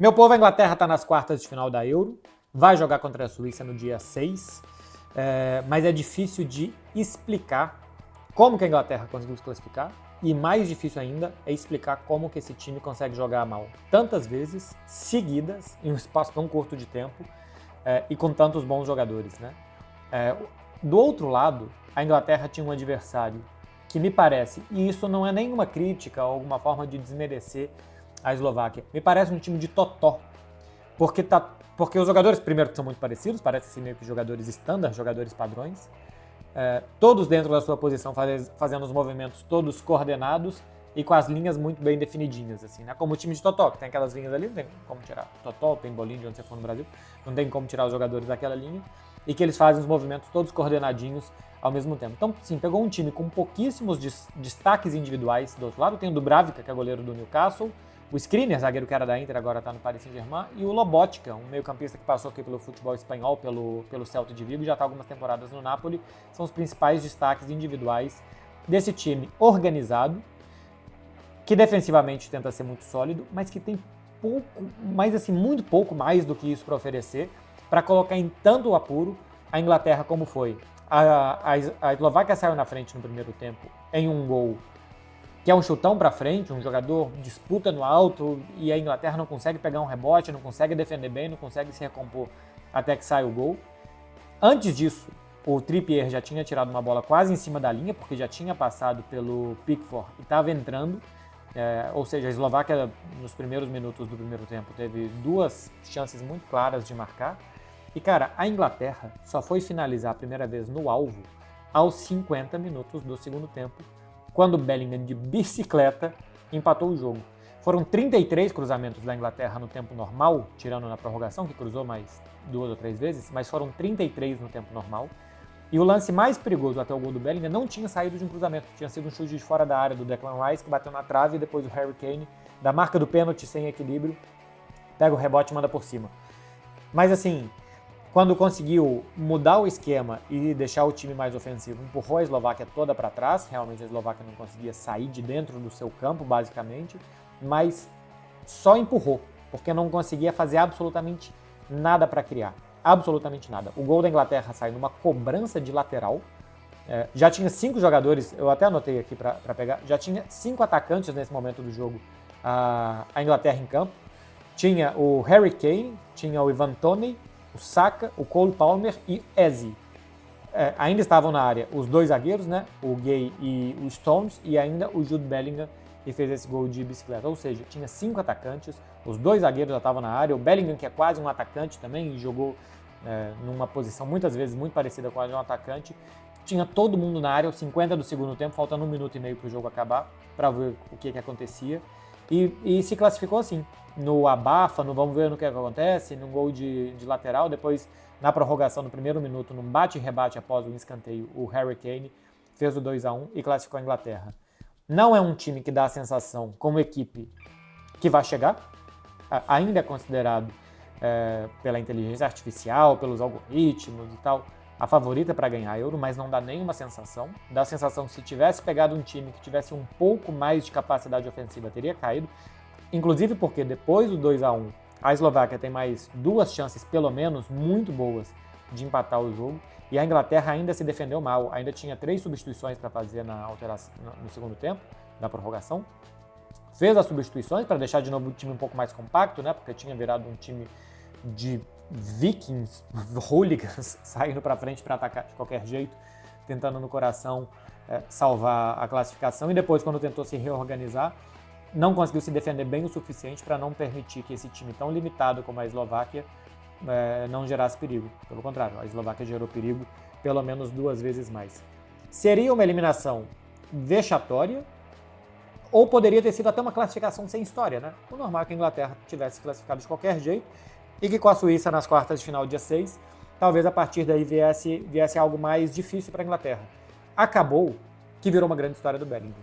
Meu povo, a Inglaterra está nas quartas de final da Euro, vai jogar contra a Suíça no dia 6, mas é difícil de explicar como que a Inglaterra conseguiu se classificar e mais difícil ainda é explicar como que esse time consegue jogar mal tantas vezes, seguidas, em um espaço tão curto de tempo e com tantos bons jogadores, né? Do outro lado, a Inglaterra tinha um adversário que me parece, e isso não é nenhuma crítica ou alguma forma de desmerecer a Eslováquia, me parece um time de totó, porque os jogadores, primeiro, são muito parecidos, parecem ser meio que jogadores standard, jogadores padrões, todos dentro da sua posição fazendo os movimentos todos coordenados e com as linhas muito bem definidinhas, assim, né? Como o time de totó, que tem aquelas linhas ali, não tem como tirar totó, tem bolinho de onde você for no Brasil, não tem como tirar os jogadores daquela linha, e que eles fazem os movimentos todos coordenadinhos ao mesmo tempo. Então, sim, pegou um time com pouquíssimos destaques individuais do outro lado, tem o Dubravka, que é goleiro do Newcastle, o Skriniar, zagueiro que era da Inter, agora está no Paris Saint-Germain, e o Lobotka, um meio-campista que passou aqui pelo futebol espanhol, pelo Celta de Vigo, já está algumas temporadas no Napoli, são os principais destaques individuais desse time organizado, que defensivamente tenta ser muito sólido, mas que tem pouco, mas assim, muito pouco mais do que isso para oferecer, para colocar em tanto apuro a Inglaterra como foi. A Eslováquia saiu na frente no primeiro tempo em um gol que é um chutão para frente, um jogador disputa no alto e a Inglaterra não consegue pegar um rebote, não consegue defender bem, não consegue se recompor até que sai o gol. Antes disso, o Trippier já tinha tirado uma bola quase em cima da linha, porque já tinha passado pelo Pickford e estava entrando. Ou seja, a Eslováquia, nos primeiros minutos do primeiro tempo, teve duas chances muito claras de marcar. E, cara, a Inglaterra só foi finalizar a primeira vez no alvo aos 50 minutos do segundo tempo, quando Bellingham, de bicicleta, empatou o jogo. Foram 33 cruzamentos da Inglaterra no tempo normal, tirando na prorrogação, que cruzou mais 2 ou 3 vezes, mas foram 33 no tempo normal. E o lance mais perigoso até o gol do Bellingham não tinha saído de um cruzamento, tinha sido um chute de fora da área do Declan Rice, que bateu na trave, e depois o Harry Kane, da marca do pênalti sem equilíbrio, pega o rebote e manda por cima. Mas assim, quando conseguiu mudar o esquema e deixar o time mais ofensivo, empurrou a Eslováquia toda para trás, realmente a Eslováquia não conseguia sair de dentro do seu campo, basicamente, mas só empurrou, porque não conseguia fazer absolutamente nada para criar, absolutamente nada. O gol da Inglaterra sai numa cobrança de lateral, já tinha 5 jogadores, eu até anotei aqui para pegar, já tinha 5 atacantes nesse momento do jogo, a Inglaterra em campo, tinha o Harry Kane, tinha o Ivan Toney, o Saka, o Cole Palmer e Eze. Ainda estavam na área os 2 zagueiros, né? O Gay e o Stones, e ainda o Jude Bellingham, que fez esse gol de bicicleta. Ou seja, tinha 5 atacantes, os 2 zagueiros já estavam na área, o Bellingham, que é quase um atacante também, e jogou numa posição muitas vezes muito parecida com a de um atacante. Tinha todo mundo na área, aos 50 do segundo tempo, faltando 1 minuto e meio para o jogo acabar, para ver o que acontecia. E se classificou assim, no abafa, no vamos ver no que acontece, num gol de lateral, depois na prorrogação no primeiro minuto, num bate e rebate após o escanteio, o Harry Kane fez o 2-1 e classificou a Inglaterra. Não é um time que dá a sensação, como equipe, que vai chegar, ainda é considerado pela inteligência artificial, pelos algoritmos e tal, a favorita para ganhar a Euro, mas não dá nenhuma sensação. Dá a sensação que se tivesse pegado um time que tivesse um pouco mais de capacidade ofensiva, teria caído. Inclusive porque depois do 2-1, a Eslováquia tem mais 2 chances, pelo menos, muito boas de empatar o jogo. E a Inglaterra ainda se defendeu mal, ainda tinha 3 substituições para fazer no segundo tempo, na prorrogação. Fez as substituições para deixar de novo o time um pouco mais compacto, né? Porque tinha virado um time de vikings, hooligans, saindo para frente para atacar de qualquer jeito, tentando no coração salvar a classificação, e depois, quando tentou se reorganizar, não conseguiu se defender bem o suficiente para não permitir que esse time tão limitado como a Eslováquia não gerasse perigo. Pelo contrário, a Eslováquia gerou perigo pelo menos 2 vezes mais. Seria uma eliminação vexatória, ou poderia ter sido até uma classificação sem história, né? O normal é que a Inglaterra tivesse classificado de qualquer jeito, e que com a Suíça nas quartas de final dia 6, talvez a partir daí viesse algo mais difícil para a Inglaterra. Acabou que virou uma grande história do Bellingham.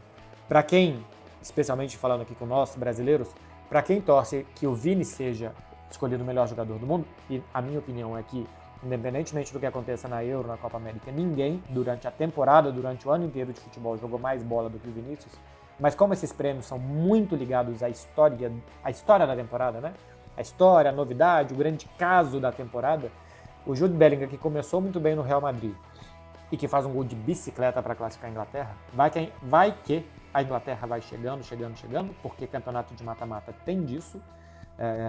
Para quem, especialmente falando aqui com nós, brasileiros, para quem torce que o Vini seja escolhido o melhor jogador do mundo, e a minha opinião é que, independentemente do que aconteça na Euro, na Copa América, ninguém, durante a temporada, durante o ano inteiro de futebol, jogou mais bola do que o Vinícius, mas como esses prêmios são muito ligados à história da temporada, né? a história, a novidade, o grande caso da temporada, o Jude Bellingham, que começou muito bem no Real Madrid e que faz um gol de bicicleta para classificar a Inglaterra, vai que a Inglaterra vai chegando, porque campeonato de mata-mata tem disso.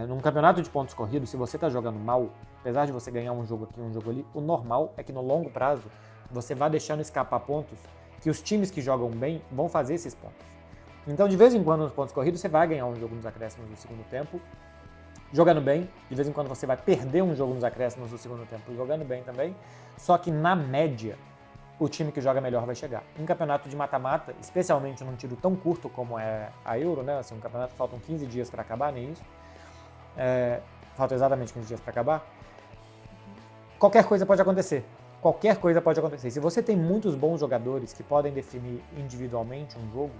Num campeonato de pontos corridos, se você está jogando mal, apesar de você ganhar um jogo aqui, um jogo ali, o normal é que no longo prazo você vá deixando escapar pontos que os times que jogam bem vão fazer esses pontos. Então, de vez em quando, nos pontos corridos, você vai ganhar um jogo nos acréscimos do segundo tempo, jogando bem. De vez em quando você vai perder um jogo nos acréscimos do segundo tempo, jogando bem também. Só que, na média, o time que joga melhor vai chegar. Em campeonato de mata-mata, especialmente num tiro tão curto como é a Euro, né? Assim, um campeonato que faltam 15 dias para acabar, nem isso. Faltam exatamente 15 dias para acabar. Qualquer coisa pode acontecer. Qualquer coisa pode acontecer. Se você tem muitos bons jogadores que podem definir individualmente um jogo,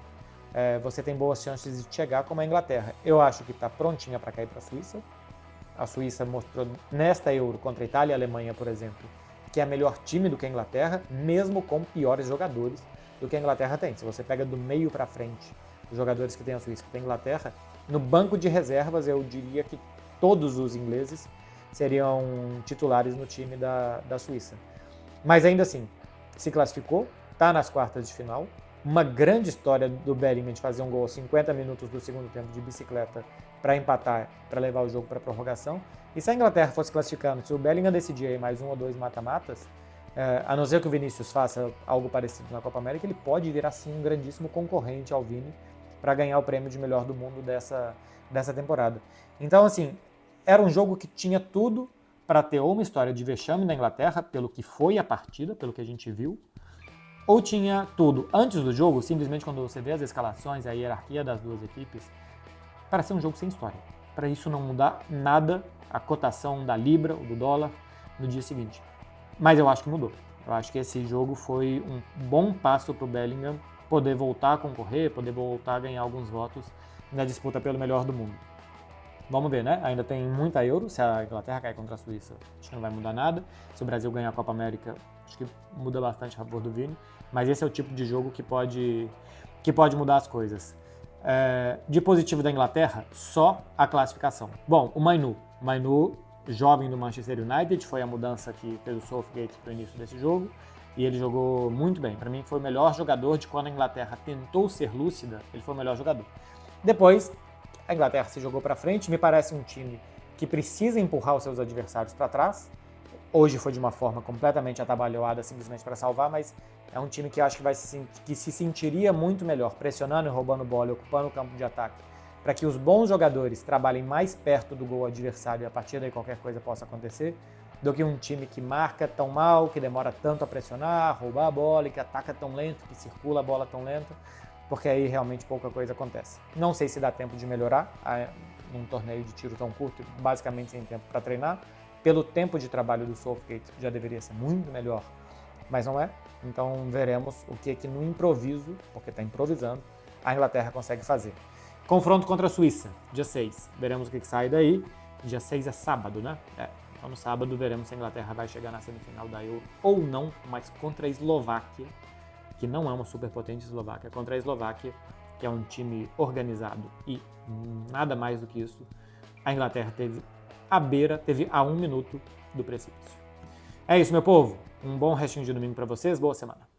você tem boas chances de chegar como a Inglaterra. Eu acho que está prontinha para cair para a Suíça. A Suíça mostrou nesta Euro contra a Itália e a Alemanha, por exemplo, que é melhor time do que a Inglaterra, mesmo com piores jogadores do que a Inglaterra tem. Se você pega do meio para frente os jogadores que tem a Suíça, que tem a Inglaterra, no banco de reservas eu diria que todos os ingleses seriam titulares no time da Suíça. Mas ainda assim, se classificou, está nas quartas de final. Uma grande história do Bellingham de fazer um gol aos 50 minutos do segundo tempo de bicicleta para empatar, para levar o jogo para a prorrogação. E se a Inglaterra fosse classificando, se o Bellingham decidir aí mais um ou dois mata-matas, a não ser que o Vinícius faça algo parecido na Copa América, ele pode virar sim um grandíssimo concorrente ao Vini para ganhar o prêmio de melhor do mundo dessa temporada. Então, assim, era um jogo que tinha tudo para ter ou uma história de vexame na Inglaterra, pelo que foi a partida, pelo que a gente viu, ou tinha tudo antes do jogo, simplesmente quando você vê as escalações, a hierarquia das duas equipes, para ser um jogo sem história. Para isso não mudar nada a cotação da libra ou do dólar no dia seguinte. Mas eu acho que mudou. Eu acho que esse jogo foi um bom passo para o Bellingham poder voltar a concorrer, poder voltar a ganhar alguns votos na disputa pelo melhor do mundo. Vamos ver, né? Ainda tem muita Euro. Se a Inglaterra cair contra a Suíça, acho que não vai mudar nada. Se o Brasil ganhar a Copa América, acho que muda bastante a favor do Vini. Mas esse é o tipo de jogo que pode mudar as coisas. De positivo da Inglaterra, só a classificação. Bom, o Mainu, jovem do Manchester United, foi a mudança que fez o Southgate para o início desse jogo. E ele jogou muito bem. Para mim, foi o melhor jogador de quando a Inglaterra tentou ser lúcida, ele foi o melhor jogador. Depois, a Inglaterra se jogou para frente, me parece um time que precisa empurrar os seus adversários para trás. Hoje foi de uma forma completamente atabalhoada, simplesmente para salvar, mas é um time que eu acho que se sentiria muito melhor pressionando e roubando bola e ocupando o campo de ataque, para que os bons jogadores trabalhem mais perto do gol adversário e a partir daí qualquer coisa possa acontecer, do que um time que marca tão mal, que demora tanto a pressionar, roubar a bola e que ataca tão lento, que circula a bola tão lento, porque aí realmente pouca coisa acontece. Não sei se dá tempo de melhorar num torneio de tiro tão curto, basicamente sem tempo para treinar. Pelo tempo de trabalho do Southgate já deveria ser muito melhor, mas não é. Então veremos o que no improviso, porque está improvisando, a Inglaterra consegue fazer. Confronto contra a Suíça, dia 6. Veremos o que sai daí. Dia 6 é sábado, né? Então no sábado veremos se a Inglaterra vai chegar na semifinal da Euro ou não, mas contra a Eslováquia, que não é uma superpotente Eslováquia, contra a Eslováquia, que é um time organizado e nada mais do que isso, a Inglaterra teve a 1 minuto do precipício. É isso, meu povo. Um bom restinho de domingo para vocês. Boa semana.